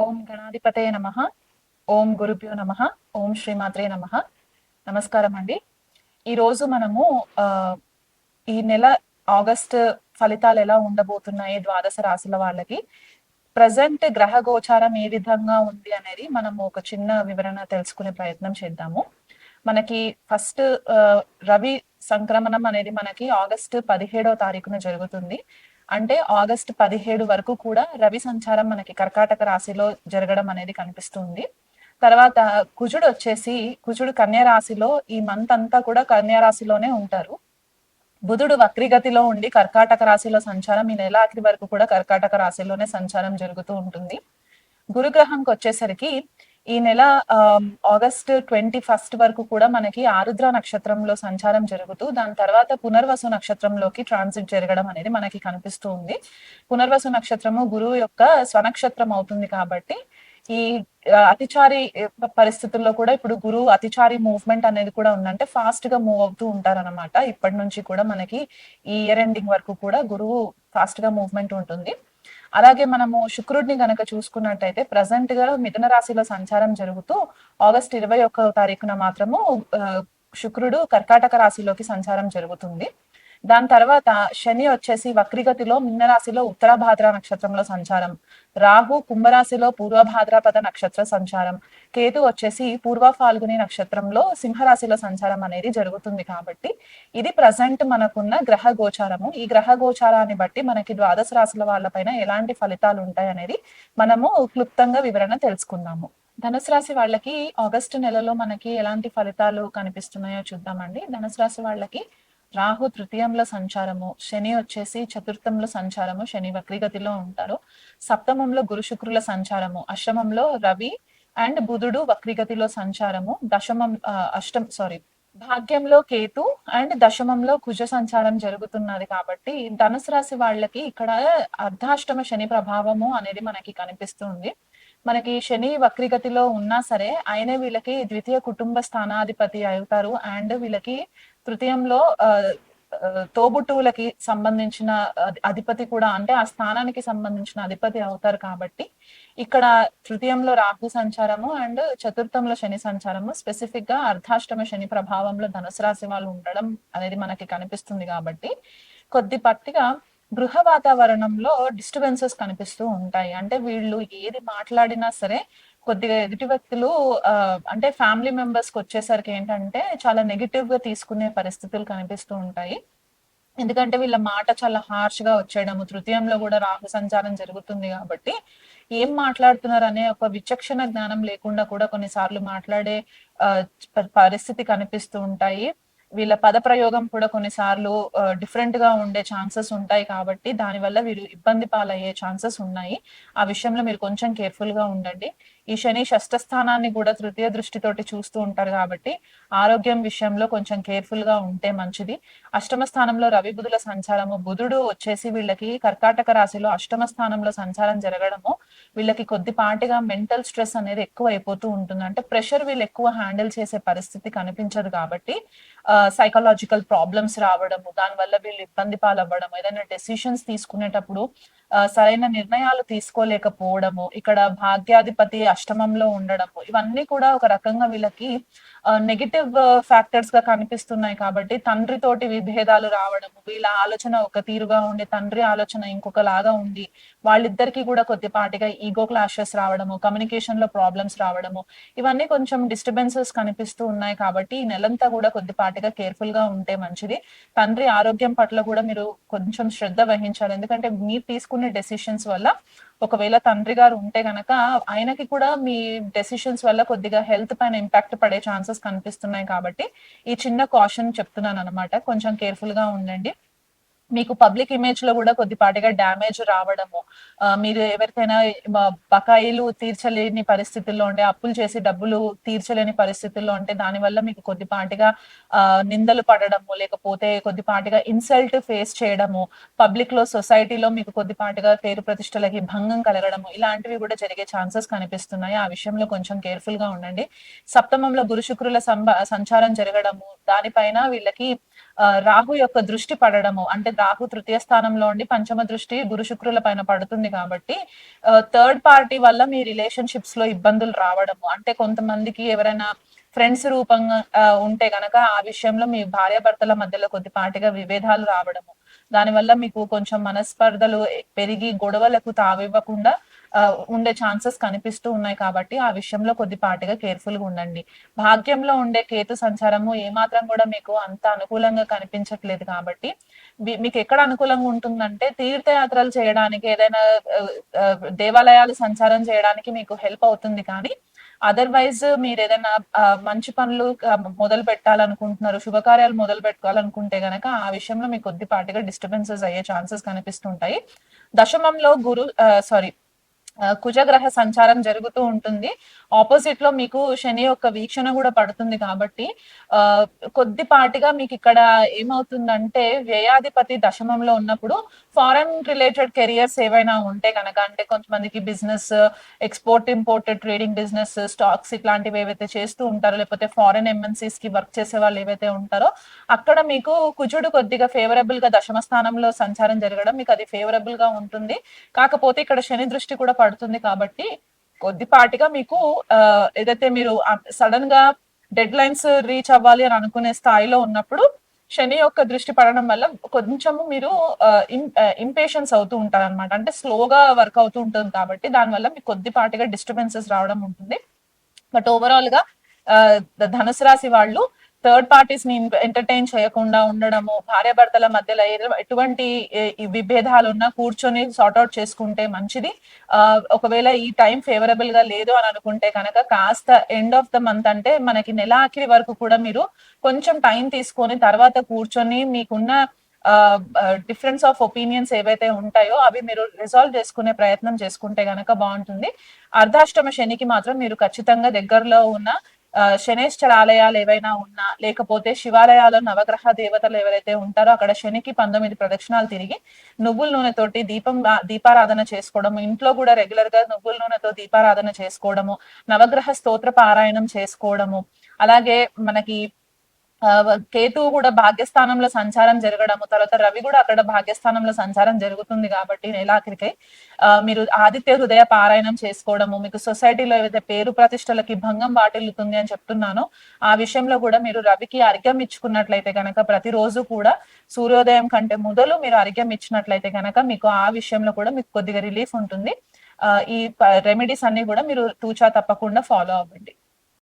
ఓం గణాధిపతయ నమః. ఓం గురుభ్యో నమః. ఓం శ్రీమాత్రే నమః. నమస్కారం అండి. ఈరోజు మనము ఈ నెల ఆగస్ట్ ఫలితాలు ఎలా ఉండబోతున్నాయి ద్వాదశ రాశుల వాళ్ళకి, ప్రజెంట్ గ్రహ గోచారం ఏ విధంగా ఉంది అనేది మనము ఒక చిన్న వివరణ తెలుసుకునే ప్రయత్నం చేద్దాము. మనకి ఫస్ట్ రవి సంక్రమణం అనేది మనకి ఆగస్టు 17వ తారీఖున జరుగుతుంది. అంటే ఆగస్టు 17 వరకు కూడా రవి సంచారం మనకి కర్కాటక రాశిలో జరగడం అనేది కనిపిస్తుంది. తర్వాత కుజుడు కన్యా రాశిలో ఈ మంత్ అంతా కూడా కన్యా రాశిలోనే ఉంటారు. బుధుడు వక్రిగతిలో ఉండి కర్కాటక రాశిలో సంచారం ఈ నెల ఆఖరి వరకు కూడా కర్కాటక రాశిలోనే సంచారం జరుగుతూ ఉంటుంది. గురుగ్రహంకి వచ్చేసరికి ఈ నెల ఆగస్ట్ 21 వరకు కూడా మనకి ఆరుద్ర నక్షత్రంలో సంచారం జరుగుతూ దాని తర్వాత పునర్వసు నక్షత్రంలోకి ట్రాన్సిట్ జరగడం అనేది మనకి కనిపిస్తూ ఉంది. పునర్వసు నక్షత్రము గురువు యొక్క స్వనక్షత్రం అవుతుంది కాబట్టి ఈ అతిచారి పరిస్థితుల్లో కూడా ఇప్పుడు గురువు అతిచారి మూవ్మెంట్ అనేది కూడా ఉందంటే ఫాస్ట్ గా మూవ్ అవుతూ ఉంటారన్నమాట. ఇప్పటి నుంచి కూడా మనకి ఈ ఇయర్ ఎండింగ్ వరకు కూడా గురువు ఫాస్ట్ గా మూవ్మెంట్ ఉంటుంది. అలాగే మనము శుక్రుడిని గనక చూసుకున్నట్టయితే ప్రజెంట్ గా మిథున రాశిలో సంచారం జరుగుతూ ఆగస్ట్ 21వ తారీఖున మాత్రము శుక్రుడు కర్కాటక రాశిలోకి సంచారం జరుగుతుంది. దాని తర్వాత శని వచ్చేసి వక్రిగతిలో మిన్న రాశిలో ఉత్తరాభాద్ర నక్షత్రంలో సంచారం, రాహు కుంభరాశిలో పూర్వభాద్రపద నక్షత్ర సంచారం, కేతు వచ్చేసి పూర్వ ఫాల్గుని నక్షత్రంలో సింహరాశిలో సంచారం అనేది జరుగుతుంది. కాబట్టి ఇది ప్రజెంట్ మనకున్న గ్రహ గోచారము. ఈ గ్రహ గోచారాన్ని బట్టి మనకి ద్వాదశ రాశుల వాళ్ళపైన ఎలాంటి ఫలితాలు ఉంటాయి అనేది మనము క్లుప్తంగా వివరణ తెలుసుకుందాము. ధనుసు రాశి వాళ్ళకి ఆగస్టు నెలలో మనకి ఎలాంటి ఫలితాలు కనిపిస్తున్నాయో చూద్దామండి. ధనుసు రాశి వాళ్ళకి రాహు తృతీయంలో సంచారము, శని వచ్చేసి చతుర్థంలో సంచారము, శని వక్రిగతిలో ఉంటారు. సప్తమంలో గురు శుక్రుల సంచారము, అష్టమంలో రవి అండ్ బుధుడు వక్రిగతిలో సంచారము, భాగ్యంలో కేతు అండ్ దశమంలో కుజ సంచారం జరుగుతున్నది. కాబట్టి ధనుసు రాశి వాళ్ళకి ఇక్కడ అర్ధాష్టమ శని ప్రభావము అనేది మనకి కనిపిస్తుంది. మనకి శని వక్రిగతిలో ఉన్నా సరే ఆయనే వీళ్ళకి ద్వితీయ కుటుంబ స్థానాధిపతి అవుతారు అండ్ వీళ్ళకి తృతీయంలో తోబుట్టువులకి సంబంధించిన అధిపతి కూడా, అంటే ఆ స్థానానికి సంబంధించిన అధిపతి అవుతారు. కాబట్టి ఇక్కడ తృతీయంలో రాహు సంచారము అండ్ చతుర్థంలో శని సంచారము, స్పెసిఫిక్ గా అర్ధాష్టమ శని ప్రభావంలో ధనుసు రాశి వాళ్ళు ఉండడం అనేది మనకి కనిపిస్తుంది. కాబట్టి కొద్దిపాటిగా గృహ వాతావరణంలో డిస్టర్బెన్సెస్ కనిపిస్తూ ఉంటాయి. అంటే వీళ్ళు ఏది మాట్లాడినా సరే కొద్దిగా ఎదుటి వ్యక్తులు అంటే ఫ్యామిలీ మెంబర్స్ కి వచ్చేసరికి ఏంటంటే చాలా నెగిటివ్ గా తీసుకునే పరిస్థితులు కనిపిస్తూ ఉంటాయి. ఎందుకంటే వీళ్ళ మాట చాలా హార్ష్ గా వచ్చేయడము, తృతీయంలో కూడా రాహు సంచారం జరుగుతుంది కాబట్టి ఏం మాట్లాడుతున్నారు అనే ఒక విచక్షణ జ్ఞానం లేకుండా కూడా కొన్నిసార్లు మాట్లాడే పరిస్థితి కనిపిస్తూ ఉంటాయి. వీళ్ళ పద ప్రయోగం కూడా కొన్నిసార్లు డిఫరెంట్ గా ఉండే ఛాన్సెస్ ఉంటాయి. కాబట్టి దానివల్ల వీరు ఇబ్బంది పాలయ్యే ఛాన్సెస్ ఉన్నాయి. ఆ విషయంలో మీరు కొంచెం కేర్ఫుల్ గా ఉండండి. ఈ శని షష్ఠ స్థానాన్ని కూడా తృతీయ దృష్టితోటి చూస్తూ ఉంటారు కాబట్టి ఆరోగ్యం విషయంలో కొంచెం కేర్ఫుల్ గా ఉంటే మంచిది. అష్టమ స్థానంలో రవి బుధుల సంచారము, బుధుడు వచ్చేసి వీళ్ళకి కర్కాటక రాశిలో అష్టమ స్థానంలో సంచారం జరగడము వీళ్ళకి కొద్దిపాటిగా మెంటల్ స్ట్రెస్ అనేది ఎక్కువ అయిపోతూ ఉంటుంది. అంటే ప్రెషర్ వీళ్ళు ఎక్కువ హ్యాండిల్ చేసే పరిస్థితి కనిపించదు. కాబట్టి సైకలాజికల్ ప్రాబ్లమ్స్ రావడము, దానివల్ల వీళ్ళు ఇబ్బంది పాలవ్వడం, ఏదైనా డెసిషన్స్ తీసుకునేటప్పుడు సరైన నిర్ణయాలు తీసుకోలేకపోవడము, ఇక్కడ భాగ్యాధిపతి అష్టమంలో ఉండడము, ఇవన్నీ కూడా ఒక రకంగా వీళ్ళకి నెగిటివ్ ఫ్యాక్టర్స్ గా కనిపిస్తున్నాయి. కాబట్టి తండ్రితోటి విభేదాలు రావడము, వీళ్ళ ఆలోచన ఒక తీరుగా ఉండి తండ్రి ఆలోచన ఇంకొక లాగా ఉంది, వాళ్ళిద్దరికి కూడా కొద్దిపాటిగా ఈగో క్లాషెస్ రావడము, కమ్యూనికేషన్ లో ప్రాబ్లమ్స్ రావడము, ఇవన్నీ కొంచెం డిస్టర్బెన్సెస్ కనిపిస్తూ ఉన్నాయి. కాబట్టి ఈ నెలంతా కూడా కొద్దిపాటిగా కేర్ఫుల్ గా ఉంటే మంచిది. తండ్రి ఆరోగ్యం పట్ల కూడా మీరు కొంచెం శ్రద్ధ వహించాలి. ఎందుకంటే మీరు తీసుకునే డెసిషన్స్ వల్ల ఒకవేళ తండ్రి గారు ఉంటే గనక ఆయనకి కూడా మీ డెసిషన్స్ వల్ల కొద్దిగా హెల్త్ పైన ఇంపాక్ట్ పడే ఛాన్సెస్ కనిపిస్తున్నాయి. కాబట్టి ఈ చిన్న కాషన్ చెప్తున్నాను అనమాట, కొంచెం కేర్ఫుల్ గా ఉండండి. మీకు పబ్లిక్ ఇమేజ్ లో కూడా కొద్దిపాటిగా డ్యామేజ్ రావడము, మీరు ఎవరికైనా బకాయిలు తీర్చలేని పరిస్థితుల్లో ఉంటే, అప్పులు చేసి డబ్బులు తీర్చలేని పరిస్థితుల్లో ఉంటే దానివల్ల మీకు కొద్దిపాటిగా నిందలు పడడము, లేకపోతే కొద్దిపాటిగా ఇన్సల్ట్ ఫేస్ చేయడము, పబ్లిక్ లో సొసైటీలో మీకు కొద్దిపాటిగా పేరు ప్రతిష్టలకి భంగం కలగడము, ఇలాంటివి కూడా జరిగే ఛాన్సెస్ కనిపిస్తున్నాయి. ఆ విషయంలో కొంచెం కేర్ఫుల్ గా ఉండండి. సప్తమంలో గురు శుక్రుల సంచారం జరగడము, దానిపైన వీళ్ళకి రాహు యొక్క దృష్టి పడడము, అంటే రాహు తృతీయ స్థానంలో ఉండి పంచమ దృష్టి గురు శుక్రుల పైన పడుతుంది కాబట్టి థర్డ్ పార్టీ వల్ల మీ రిలేషన్షిప్స్ లో ఇబ్బందులు రావడము, అంటే కొంతమందికి ఎవరైనా ఫ్రెండ్స్ రూపంగా ఉంటే గనక ఆ విషయంలో మీ భార్యాభర్తల మధ్యలో కొద్దిపాటిగా విభేదాలు రావడము, దానివల్ల మీకు కొంచెం మనస్పర్ధలు పెరిగి గొడవలకు తావివ్వకుండా ఉండే ఛాన్సెస్ కనిపిస్తూ ఉన్నాయి కాబట్టి ఆ విషయంలో కొద్దిపాటిగా కేర్ఫుల్ గా ఉండండి. భాగ్యంలో ఉండే కేతు సంచారము ఏమాత్రం కూడా మీకు అంత అనుకూలంగా కనిపించట్లేదు కాబట్టి మీకు ఎక్కడ అనుకూలంగా ఉంటుందంటే తీర్థయాత్రలు చేయడానికి, ఏదైనా దేవాలయాలు సంచారం చేయడానికి మీకు హెల్ప్ అవుతుంది. కానీ అదర్వైజ్ మీరు ఏదైనా మంచి పనులు మొదలు పెట్టాలనుకుంటున్నారు, శుభకార్యాలు మొదలు పెట్టుకోవాలనుకుంటే గనక ఆ విషయంలో మీకు కొద్దిపాటిగా డిస్టర్బెన్సెస్ అయ్యే ఛాన్సెస్ కనిపిస్తుంటాయి. దశమంలో కుజగ్రహ సంచారం జరుగుతూ ఉంటుంది. ఆపోజిట్ లో మీకు శని యొక్క వీక్షణ కూడా పడుతుంది కాబట్టి ఆ కొద్దిపాటిగా మీకు ఇక్కడ ఏమవుతుందంటే వ్యయాధిపతి దశమంలో ఉన్నప్పుడు ఫారెన్ రిలేటెడ్ కెరియర్స్ ఏవైనా ఉంటే కనుక, అంటే కొంతమందికి business, export import trading business, stocks ఇట్లాంటివి ఏవైతే చేస్తూ ఉంటారో, లేకపోతే ఫారెన్ ఎంఎన్సీస్ కి వర్క్ చేసే వాళ్ళు ఏవైతే ఉంటారో అక్కడ మీకు కుజుడు కొద్దిగా ఫేవరబుల్ గా దశమ స్థానంలో సంచారం జరగడం మీకు అది ఫేవరబుల్ గా ఉంటుంది. కాకపోతే ఇక్కడ శని దృష్టి కూడా పడుతుంది కాబట్టి కొద్దిపాటిగా మీకు ఏదైతే మీరు సడన్ గా డెడ్ లైన్స్ రీచ్ అవ్వాలి అని అనుకునే స్థాయిలో ఉన్నప్పుడు శని యొక్క దృష్టి పడడం వల్ల కొంచెము మీరు ఇంపేషన్స్ అవుతూ ఉంటారు అనమాట. అంటే స్లోగా వర్క్ అవుతూ ఉంటుంది కాబట్టి దానివల్ల మీకు కొద్దిపాటిగా డిస్టర్బెన్సెస్ రావడం ఉంటుంది. బట్ ఓవరాల్ గా ధనుసు రాశి వాళ్ళు థర్డ్ పార్టీస్ ని ఎంటర్టైన్ చేయకుండా ఉండడము, భార్యాభర్తల మధ్యలో ఎటువంటి విభేదాలు ఉన్నా కూర్చొని సార్ట్అవుట్ చేసుకుంటే మంచిది. ఒకవేళ ఈ టైం ఫేవరబుల్ గా లేదు అని అనుకుంటే కనుక కాస్త ఎండ్ ఆఫ్ ద మంత్, అంటే మనకి నెలాఖరి వరకు కూడా మీరు కొంచెం టైం తీసుకొని తర్వాత కూర్చొని మీకున్న డిఫరెన్స్ ఆఫ్ ఒపీనియన్స్ ఏవైతే ఉంటాయో అవి మీరు రిజాల్వ్ చేసుకునే ప్రయత్నం చేసుకుంటే గనక బాగుంటుంది. అర్ధాష్టమ శనికి మాత్రం మీరు ఖచ్చితంగా దగ్గరలో ఉన్న శనేశ్వర ఆలయాలు ఏవైనా ఉన్నా, లేకపోతే శివాలయాల్లో నవగ్రహ దేవతలు ఎవరైతే ఉంటారో అక్కడ శనికి 19 ప్రదక్షిణాలు తిరిగి నువ్వుల నూనెతోటి దీపారాధన చేసుకోవడం, ఇంట్లో కూడా రెగ్యులర్ గా నువ్వుల నూనెతో దీపారాధన చేసుకోవడము, నవగ్రహ స్తోత్ర పారాయణం చేసుకోవడము, అలాగే మనకి కేతువు కూడా భాగ్యస్థానంలో సంచారం జరగడము, తర్వాత రవి కూడా అక్కడ భాగ్యస్థానంలో సంచారం జరుగుతుంది కాబట్టి నెలాఖరికై మీరు ఆదిత్య హృదయ పారాయణం చేసుకోవడము, మీకు సొసైటీలో ఏదైతే పేరు ప్రతిష్టలకి భంగం వాటిల్లుతుంది అని చెప్తున్నానో ఆ విషయంలో కూడా మీరు రవికి అర్ఘ్యం ఇచ్చుకున్నట్లయితే కనుక, ప్రతిరోజు కూడా సూర్యోదయం కంటే మొదలు మీరు అర్ఘ్యం ఇచ్చినట్లయితే కనుక మీకు ఆ విషయంలో కూడా మీకు కొద్దిగా రిలీఫ్ ఉంటుంది. ఈ రెమెడీస్ అన్ని కూడా మీరు తూచా తప్పకుండా ఫాలో అవ్వండి.